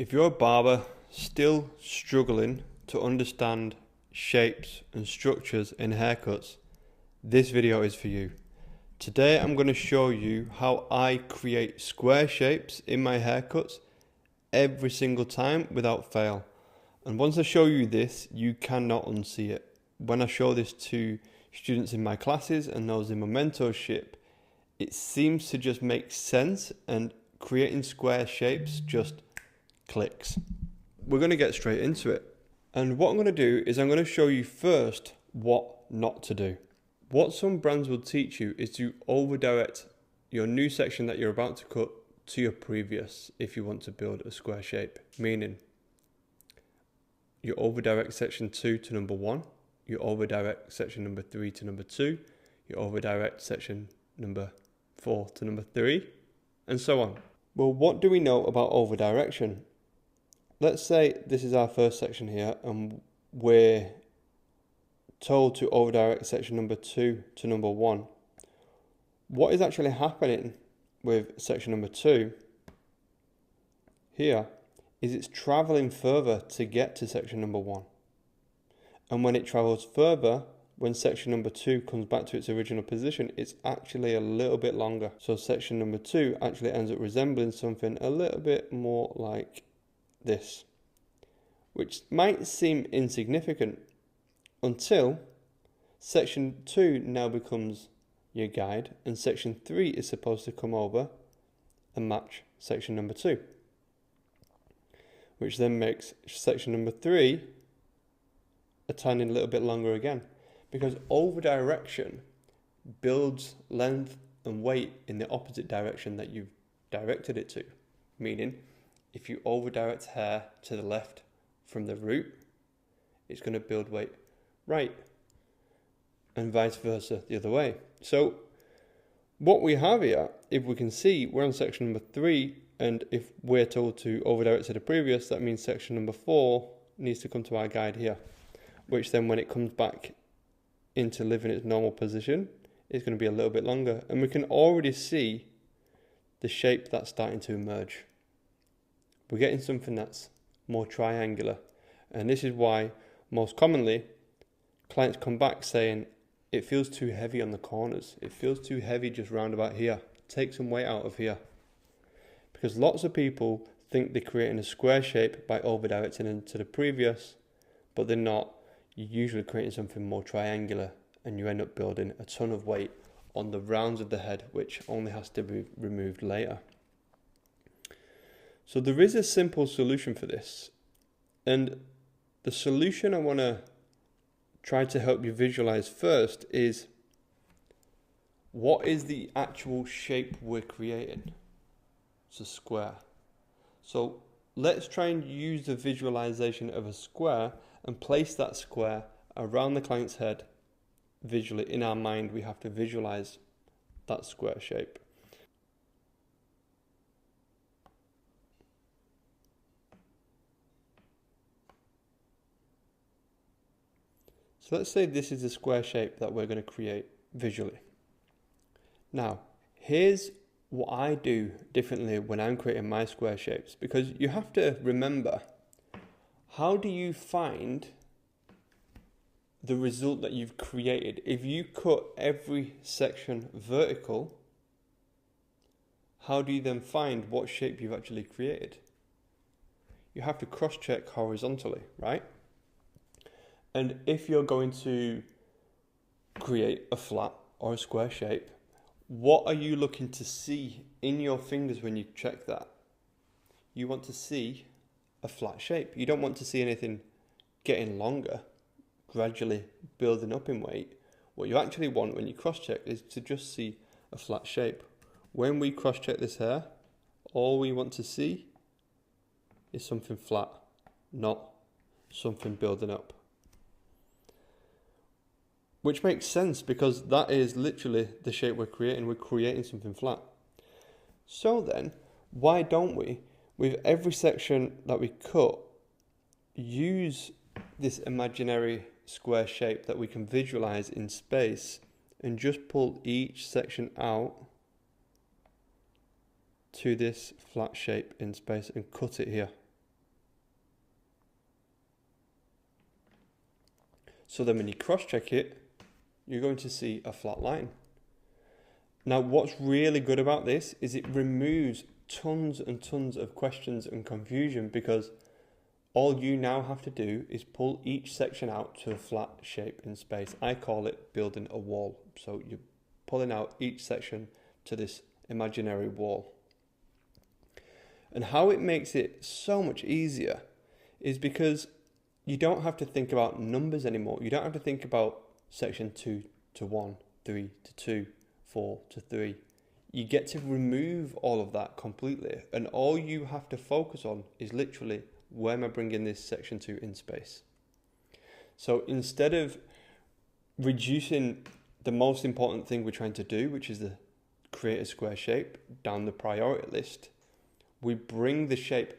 If you're a barber still struggling to understand shapes and structures in haircuts, this video is for you. Today I'm going to show you how I create square shapes in my haircuts every single time without fail. And once I show you this, you cannot unsee it. When I show this to students in my classes and those in my mentorship, it seems to just make sense, and creating square shapes just clicks. We're going to get straight into it. And what I'm going to do is I'm going to show you first what not to do. What some brands will teach you is to overdirect your new section that you're about to cut to your previous if you want to build a square shape. Meaning, you overdirect section 2 to number 1, you overdirect section number 3 to number 2, you overdirect section number 4 to number 3, and so on. Well, what do we know about overdirection? Let's say this is our first section here and we're told to overdirect section number 2 to number 1. What is actually happening with section number 2 here is it's traveling further to get to section number 1. And when it travels further, when section number 2 comes back to its original position, it's actually a little bit longer. So section number 2 actually ends up resembling something a little bit more like this, which might seem insignificant until section 2 now becomes your guide, and section 3 is supposed to come over and match section number 2, which then makes section number 3 a tiny little bit longer again, because overdirection builds length and weight in the opposite direction that you've directed it to. Meaning, if you overdirect hair to the left from the root, it's going to build weight right, and vice versa the other way. So what we have here, if we can see, we're on section number 3, and if we're told to overdirect to the previous, that means section number 4 needs to come to our guide here, which then when it comes back into living its normal position, it's going to be a little bit longer, and we can already see the shape that's starting to emerge. We're getting something that's more triangular, and this is why most commonly clients come back saying it feels too heavy on the corners, it feels too heavy just round about here, take some weight out of here. Because lots of people think they're creating a square shape by overdirecting into the previous, but they're not. You're usually creating something more triangular, and you end up building a ton of weight on the rounds of the head, which only has to be removed later. So there is a simple solution for this, and the solution I want to try to help you visualize first is, what is the actual shape we're creating? It's a square. So let's try and use the visualization of a square and place that square around the client's head visually. In our mind, we have to visualize that square shape. So let's say this is a square shape that we're going to create visually. Now, here's what I do differently when I'm creating my square shapes, because you have to remember, how do you find the result that you've created? If you cut every section vertical, how do you then find what shape you've actually created? You have to cross-check horizontally, right? And if you're going to create a flat or a square shape, what are you looking to see in your fingers when you check that? You want to see a flat shape. You don't want to see anything getting longer, gradually building up in weight. What you actually want when you cross-check is to just see a flat shape. When we cross-check this hair, all we want to see is something flat, not something building up. Which makes sense, because that is literally the shape we're creating. We're creating something flat. So then, why don't we, with every section that we cut, use this imaginary square shape that we can visualize in space and just pull each section out to this flat shape in space and cut it here. So then when you cross-check it, you're going to see a flat line. Now, what's really good about this is it removes tons and tons of questions and confusion, because all you now have to do is pull each section out to a flat shape in space. I call it building a wall. So you're pulling out each section to this imaginary wall. And how it makes it so much easier is because you don't have to think about numbers anymore. You don't have to think about section 2 to 1, 3 to 2, 4 to 3. You get to remove all of that completely, and all you have to focus on is literally, where am I bringing this section to in space? So instead of reducing the most important thing we're trying to do, which is the create a square shape, down the priority list, we bring the shape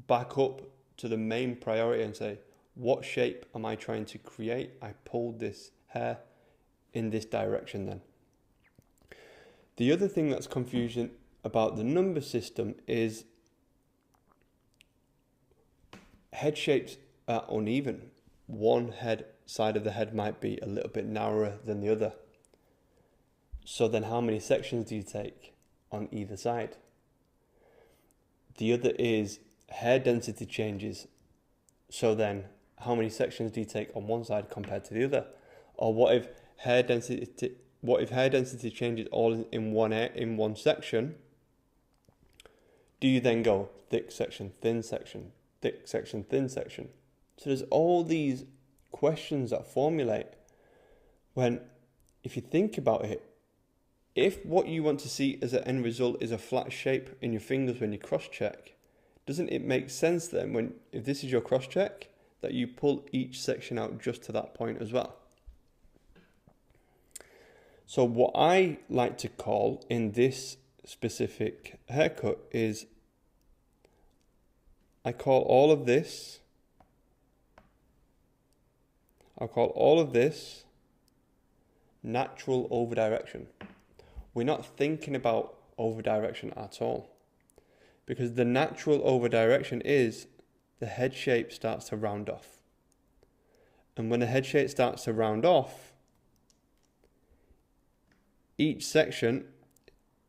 back up to the main priority and say, what shape am I trying to create? I pulled this hair in this direction then. The other thing that's confusing about the number system is head shapes are uneven. One side of the head might be a little bit narrower than the other. So then how many sections do you take on either side? The other is hair density changes. So then how many sections do you take on one side compared to the other? Or what if hair density changes all in one section? Do you then go thick section, thin section, thick section, thin section? So there's all these questions that formulate when, if you think about it, if what you want to see as an end result is a flat shape in your fingers when you cross-check, doesn't it make sense then, if this is your cross-check, that you pull each section out just to that point as well? So what I like to call in this specific haircut is, I'll call all of this natural overdirection. We're not thinking about overdirection at all, because the natural overdirection is the head shape starts to round off. And when the head shape starts to round off, each section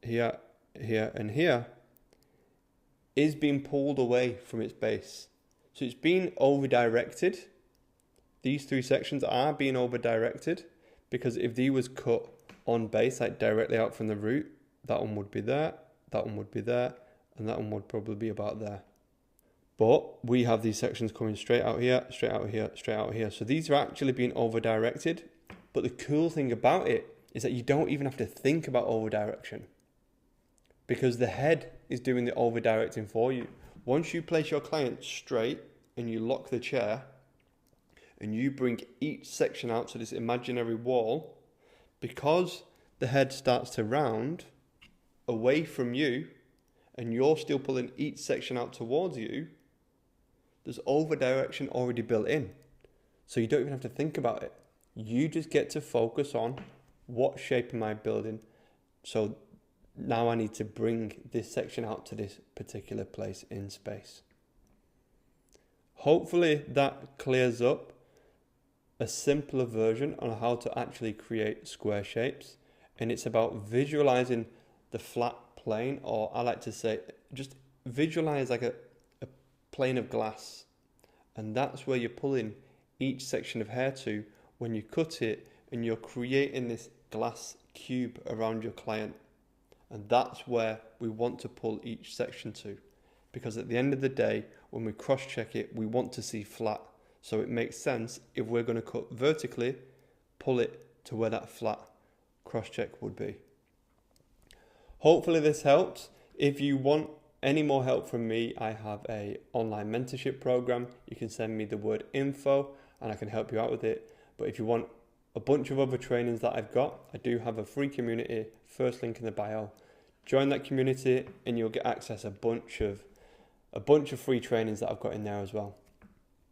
here, here, and here is being pulled away from its base. So it's being over-directed. These three sections are being over-directed, because if these was cut on base, like directly out from the root, that one would be there, that one would be there, and that one would probably be about there. But we have these sections coming straight out here, straight out here, straight out here. So these are actually being over-directed. But the cool thing about it is that you don't even have to think about over-direction, because the head is doing the over-directing for you. Once you place your client straight and you lock the chair and you bring each section out to this imaginary wall, because the head starts to round away from you and you're still pulling each section out towards you, there's over-direction already built in. So you don't even have to think about it. You just get to focus on, what shape am I building? So now I need to bring this section out to this particular place in space. Hopefully that clears up a simpler version on how to actually create square shapes. And it's about visualizing the flat plane, or I like to say, just visualize like a plane of glass. And that's where you're pulling each section of hair to when you cut it, and you're creating this glass cube around your client. And that's where we want to pull each section to, because at the end of the day, when we cross-check it, we want to see flat. So it makes sense, if we're going to cut vertically, pull it to where that flat cross-check would be. Hopefully this helps. If you want any more help from me, I have an online mentorship program. You can send me the word info and I can help you out with it. But if you want a bunch of other trainings that I've got, I do have a free community, first link in the bio. Join that community and you'll get access a bunch of free trainings that I've got in there as well.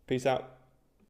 Peace out.